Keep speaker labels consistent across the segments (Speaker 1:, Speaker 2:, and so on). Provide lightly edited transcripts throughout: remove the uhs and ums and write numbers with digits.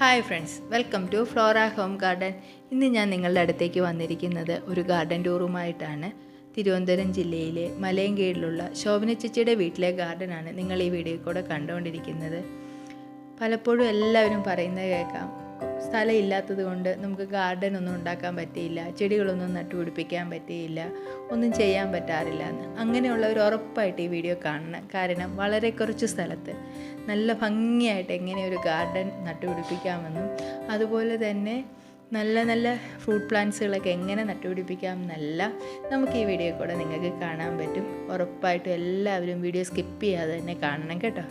Speaker 1: Hi friends, welcome to Flora home garden. ഇന്ന് ഞാൻ നിങ്ങളുടെ അടുത്തേക്ക് വന്നിരിക്കുന്നത് ഒരു ഗാർഡൻ ടൂറുമായിട്ടാണ്. തിരുവനന്തപുരം ജില്ലയിലെ മലയൻകീഴിലുള്ള ശോഭന ചേച്ചിയുടെ വീട്ടിലെ ഗാർഡനാണ് നിങ്ങൾ ഈ വീഡിയോയിൽ കൂടെ കണ്ടുകൊണ്ടിരിക്കുന്നത്. പലപ്പോഴും എല്ലാവരും പറയുന്നത് കേൾക്കാം, സ്ഥലം ഇല്ലാത്തത് കൊണ്ട് നമുക്ക് ഗാർഡൻ ഒന്നും ഉണ്ടാക്കാൻ പറ്റിയില്ല, ചെടികളൊന്നും നട്ടുപിടിപ്പിക്കാൻ പറ്റിയില്ല, ഒന്നും ചെയ്യാൻ പറ്റാറില്ല എന്ന്. അങ്ങനെയുള്ളവർ ഉറപ്പായിട്ട് ഈ വീഡിയോ കാണണം. കാരണം വളരെ കുറച്ച് സ്ഥലത്ത് നല്ല ഭംഗിയായിട്ട് എങ്ങനെ ഒരു ഗാർഡൻ നട്ടുപിടിപ്പിക്കാമെന്നും അതുപോലെ തന്നെ നല്ല നല്ല ഫ്രൂട്ട് പ്ലാന്റ്സുകളൊക്കെ എങ്ങനെ നട്ടുപിടിപ്പിക്കാമെന്നെല്ലാം നമുക്ക് ഈ വീഡിയോ കൂടെ നിങ്ങൾക്ക് കാണാൻ പറ്റും. ഉറപ്പായിട്ടും എല്ലാവരും വീഡിയോ സ്കിപ്പ് ചെയ്യാതെ തന്നെ കാണണം കേട്ടോ.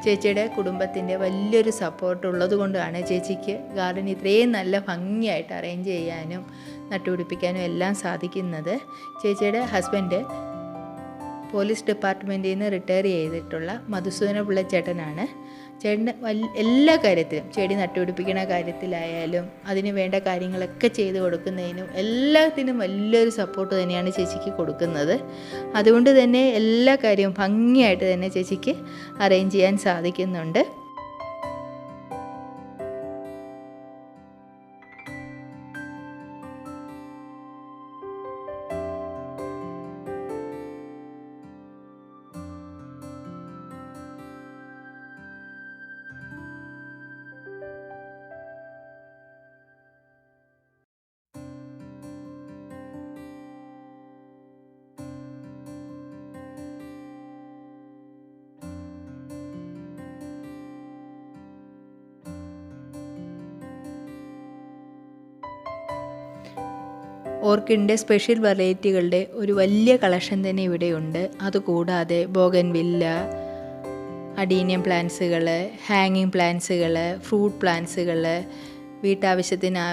Speaker 1: ചേച്ചിയുടെ കുടുംബത്തിൻ്റെ വലിയൊരു സപ്പോർട്ട് ഉള്ളത് കൊണ്ടാണ് ചേച്ചിക്ക് ഗാർഡൻ ഇത്രയും നല്ല ഭംഗിയായിട്ട് അറേഞ്ച് ചെയ്യാനും നട്ടുപിടിപ്പിക്കാനും എല്ലാം സാധിക്കുന്നത്. ചേച്ചിയുടെ ഹസ്ബൻഡ് പോലീസ് ഡിപ്പാർട്ട്മെൻറ്റിൽ നിന്ന് റിട്ടയർ ചെയ്തിട്ടുള്ള മധുസൂദന പിള്ള ചേട്ടനാണ്. ചേട്ടന് എല്ലാ കാര്യത്തിലും, ചെടി നട്ടുപിടിപ്പിക്കുന്ന കാര്യത്തിലായാലും അതിന് വേണ്ട കാര്യങ്ങളൊക്കെ ചെയ്ത് കൊടുക്കുന്നതിനും എല്ലാത്തിനും വലിയൊരു സപ്പോർട്ട് തന്നെയാണ് ചേച്ചിക്ക് കൊടുക്കുന്നത്. അതുകൊണ്ട് തന്നെ എല്ലാ കാര്യവും ഭംഗിയായിട്ട് തന്നെ ചേച്ചിക്ക് അറേഞ്ച് ചെയ്യാൻ സാധിക്കുന്നുണ്ട്. ഓർക്കിഡിൻ്റെ സ്പെഷ്യൽ വെറൈറ്റികളുടെ ഒരു വലിയ കളക്ഷൻ തന്നെ ഇവിടെയുണ്ട്. അതുകൂടാതെ ബോഗൻവില്ല, അഡീനിയം പ്ലാന്റ്സുകൾ, ഹാങ്ങിങ് പ്ലാന്റ്സുകൾ, ഫ്രൂട്ട് പ്ലാന്റ്സുകൾ, വീട്ടാവശ്യത്തിന്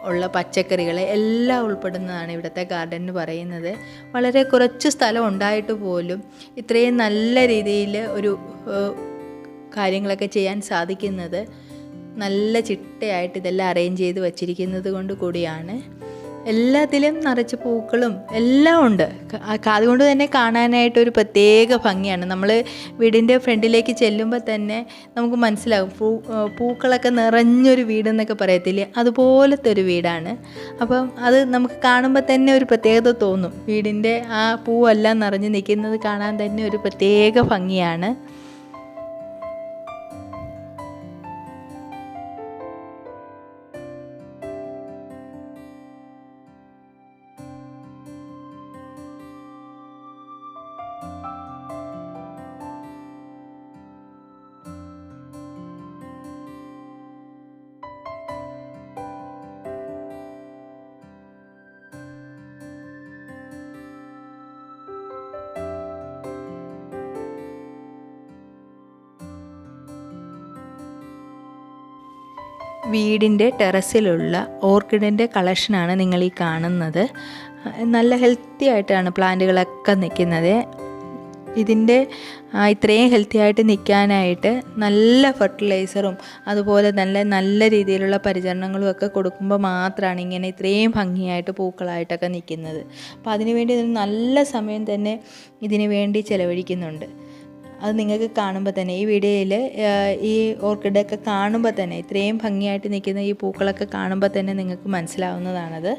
Speaker 1: ഉള്ള പച്ചക്കറികൾ എല്ലാം ഉൾപ്പെടുന്നതാണ് ഇവിടുത്തെ ഗാർഡൻ എന്ന് പറയുന്നത്. വളരെ കുറച്ച് സ്ഥലം ഉണ്ടായിട്ട് പോലും ഇത്രയും നല്ല രീതിയിൽ ഒരു കാര്യങ്ങളൊക്കെ ചെയ്യാൻ സാധിക്കുന്നത് നല്ല ചിട്ടയായിട്ട് ഇതെല്ലാം അറേഞ്ച് ചെയ്ത് വച്ചിരിക്കുന്നത് കൊണ്ട് കൂടിയാണ്. എല്ലാത്തിലും നിറച്ച് പൂക്കളും എല്ലാം ഉണ്ട്. അതുകൊണ്ട് തന്നെ കാണാനായിട്ടൊരു പ്രത്യേക ഭംഗിയാണ്. നമ്മൾ വീടിൻ്റെ ഫ്രണ്ടിലേക്ക് ചെല്ലുമ്പോൾ തന്നെ നമുക്ക് മനസ്സിലാകും, പൂക്കളൊക്കെ നിറഞ്ഞൊരു വീടെന്നൊക്കെ പറയത്തില്ലേ, അതുപോലത്തെ ഒരു വീടാണ്. അപ്പം അത് നമുക്ക് കാണുമ്പോൾ തന്നെ ഒരു പ്രത്യേകത തോന്നും. വീടിൻ്റെ ആ പൂവെല്ലാം നിറഞ്ഞ് നിൽക്കുന്നത് കാണാൻ തന്നെ ഒരു പ്രത്യേക ഭംഗിയാണ്. വീടിൻ്റെ ടെറസിലുള്ള ഓർക്കിഡിൻ്റെ കളക്ഷനാണ് നിങ്ങൾ ഈ കാണുന്നത്. നല്ല ഹെൽത്തി ആയിട്ടാണ് പ്ലാന്റുകളൊക്കെ നിൽക്കുന്നത്. ഇതിൻ്റെ ഇത്രയും ഹെൽത്തി ആയിട്ട് നിൽക്കാനായിട്ട് നല്ല ഫെർട്ടിലൈസറും അതുപോലെ നല്ല രീതിയിലുള്ള പരിചരണങ്ങളും ഒക്കെ കൊടുക്കുമ്പോൾ മാത്രമാണ് ഇങ്ങനെ ഇത്രയും ഭംഗിയായിട്ട് പൂക്കളായിട്ടൊക്കെ നിൽക്കുന്നത്. അപ്പോൾ അതിനുവേണ്ടി നല്ല സമയം തന്നെ ഇതിനു വേണ്ടി ചിലവഴിക്കുന്നുണ്ട്. അത് നിങ്ങൾക്ക് കാണുമ്പോൾ തന്നെ ഈ വീഡിയോയിൽ ഈ ഓർക്കിഡൊക്കെ കാണുമ്പോൾ തന്നെ ഇത്രയും ഭംഗിയായിട്ട് നിൽക്കുന്ന ഈ പൂക്കളൊക്കെ കാണുമ്പോൾ തന്നെ നിങ്ങൾക്ക് മനസ്സിലാവുന്നതാണത്.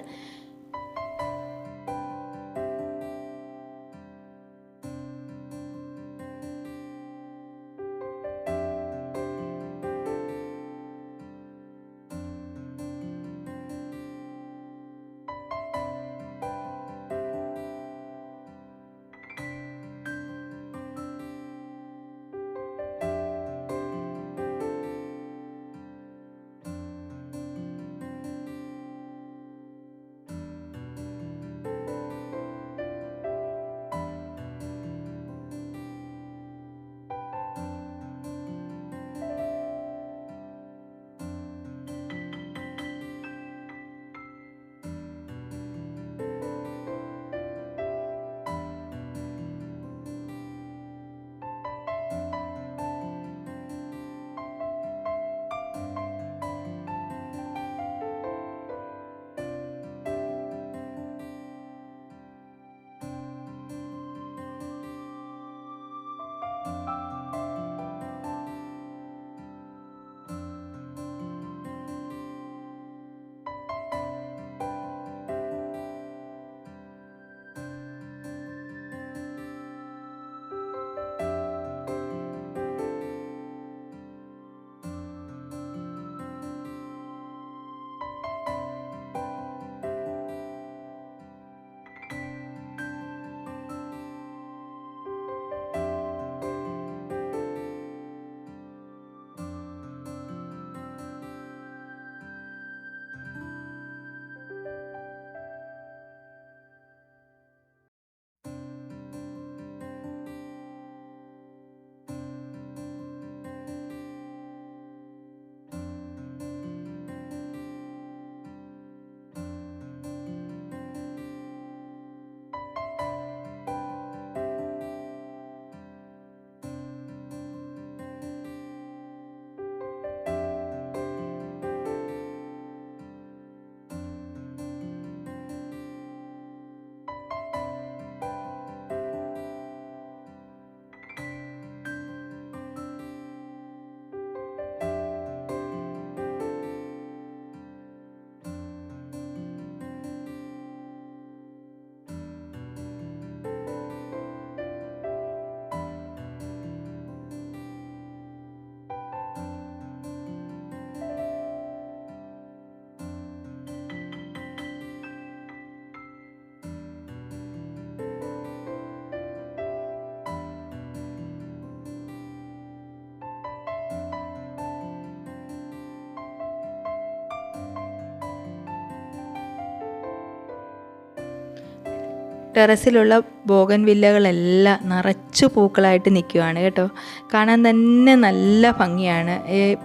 Speaker 1: ടെറസിലുള്ള ബോഗൻവില്ലകളെല്ലാം നിറച്ചു പൂക്കളായിട്ട് നിൽക്കുകയാണ് കേട്ടോ. കാണാൻ തന്നെ നല്ല ഭംഗിയാണ്.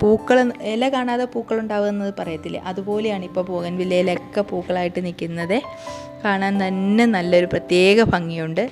Speaker 1: പൂക്കൾ ഇല കാണാതെ പൂക്കളുണ്ടാവുന്നത് പറയത്തില്ലേ, അതുപോലെയാണ് ഇപ്പോൾ ബോഗൻവില്ലയിലൊക്കെ പൂക്കളായിട്ട് നിൽക്കുന്നത്. കാണാൻ തന്നെ നല്ലൊരു പ്രത്യേക ഭംഗിയുണ്ട്.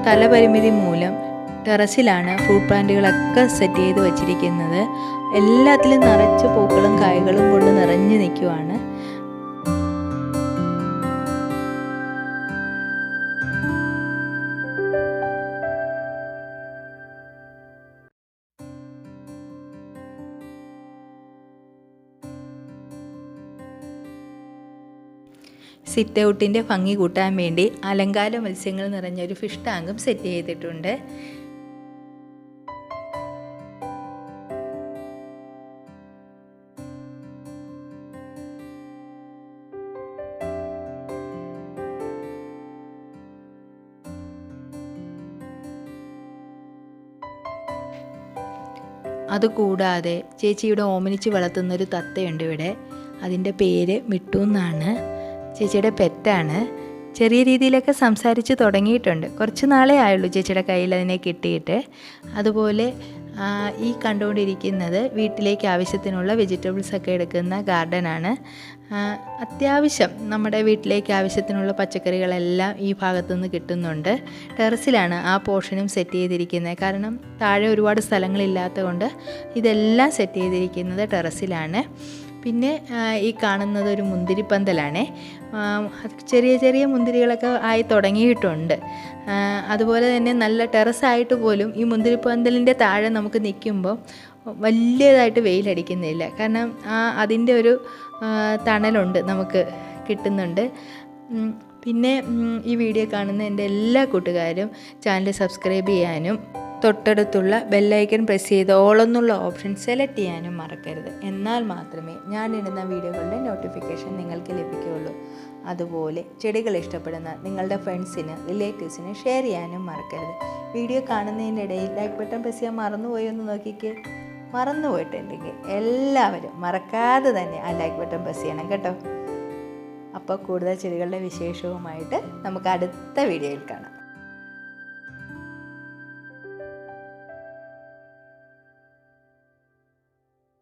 Speaker 1: സ്ഥലപരിമിതി മൂലം ടെറസിലാണ് ഫ്രൂട്ട് പ്ലാന്റുകളൊക്കെ സെറ്റ് ചെയ്ത് വച്ചിരിക്കുന്നത്. എല്ലാത്തിലും നിറച്ച് പൂക്കളും കായ്കളും കൊണ്ട് നിറഞ്ഞു നിൽക്കുവാണ്. സിറ്റ് ഔട്ടിൻ്റെ ഭംഗി കൂട്ടാൻ വേണ്ടി അലങ്കാര മത്സ്യങ്ങൾ നിറഞ്ഞൊരു ഫിഷ് ടാങ്കും സെറ്റ് ചെയ്തിട്ടുണ്ട്. അതുകൂടാതെ ചേച്ചിയുടെ ഓമനിച്ച് വളർത്തുന്നൊരു തത്തയുണ്ട് ഇവിടെ. അതിൻ്റെ പേര് മിട്ടു എന്നാണ്. ചേച്ചിയുടെ പെറ്റാണ്. ചെറിയ രീതിയിലൊക്കെ സംസാരിച്ച് തുടങ്ങിയിട്ടുണ്ട്. കുറച്ച് നാളേ ആയുള്ളൂ ചേച്ചിയുടെ കയ്യിൽ അതിനെ കിട്ടിയിട്ട്. അതുപോലെ ഈ കണ്ടുകൊണ്ടിരിക്കുന്നത് വീട്ടിലേക്ക് ആവശ്യത്തിനുള്ള വെജിറ്റബിൾസൊക്കെ എടുക്കുന്ന ഗാർഡനാണ്. അത്യാവശ്യം നമ്മുടെ വീട്ടിലേക്ക് ആവശ്യത്തിനുള്ള പച്ചക്കറികളെല്ലാം ഈ ഭാഗത്തുനിന്ന് കിട്ടുന്നുണ്ട്. ടെറസിലാണ് ആ പോർഷനും സെറ്റ് ചെയ്തിരിക്കുന്നത്. കാരണം താഴെ ഒരുപാട് സ്ഥലങ്ങളില്ലാത്തത് കൊണ്ട് ഇതെല്ലാം സെറ്റ് ചെയ്തിരിക്കുന്നത് ടെറസിലാണ്. പിന്നെ ഈ കാണുന്നത് ഒരു മുന്തിരിപ്പന്തലാണ്. ചെറിയ ചെറിയ മുന്തിരികളൊക്കെ ആയി തുടങ്ങിയിട്ടുണ്ട്. അതുപോലെ തന്നെ നല്ല ടെറസായിട്ട് പോലും ഈ മുന്തിരിപ്പന്തലിൻ്റെ താഴെ നമുക്ക് നിൽക്കുമ്പോൾ വലിയതായിട്ട് വെയിലടിക്കുന്നില്ല. കാരണം അതിൻ്റെ ഒരു തണലുണ്ട്, നമുക്ക് കിട്ടുന്നുണ്ട്. പിന്നെ ഈ വീഡിയോ കാണുന്ന എൻ്റെ എല്ലാ കൂട്ടുകാരും ചാനൽ സബ്സ്ക്രൈബ് ചെയ്യാനും തൊട്ടടുത്തുള്ള ബെല്ലൈക്കൺ പ്രസ് ചെയ്ത് ഓൾ എന്നുള്ള ഓപ്ഷൻ സെലക്ട് ചെയ്യാനും മറക്കരുത്. എന്നാൽ മാത്രമേ ഞാൻ ഇടുന്ന വീഡിയോകളുടെ നോട്ടിഫിക്കേഷൻ നിങ്ങൾക്ക് ലഭിക്കുകയുള്ളൂ. അതുപോലെ ചെടികൾ ഇഷ്ടപ്പെടുന്ന നിങ്ങളുടെ ഫ്രണ്ട്സിന് റിലേറ്റീവ്സിന് ഷെയർ ചെയ്യാനും മറക്കരുത്. വീഡിയോ കാണുന്നതിൻ്റെ ഇടയിൽ ലൈക്ക് ബട്ടൺ പ്രസ് ചെയ്യാൻ മറന്നുപോയെന്ന് നോക്കിക്കേ. മറന്നുപോയിട്ടുണ്ടെങ്കിൽ എല്ലാവരും മറക്കാതെ തന്നെ ആ ലൈക്ക് ബട്ടൺ പ്രസ് ചെയ്യണം കേട്ടോ. അപ്പോൾ കൂടുതൽ ചെടികളുടെ വിശേഷവുമായിട്ട് നമുക്ക് അടുത്ത വീഡിയോയിൽ കാണാം.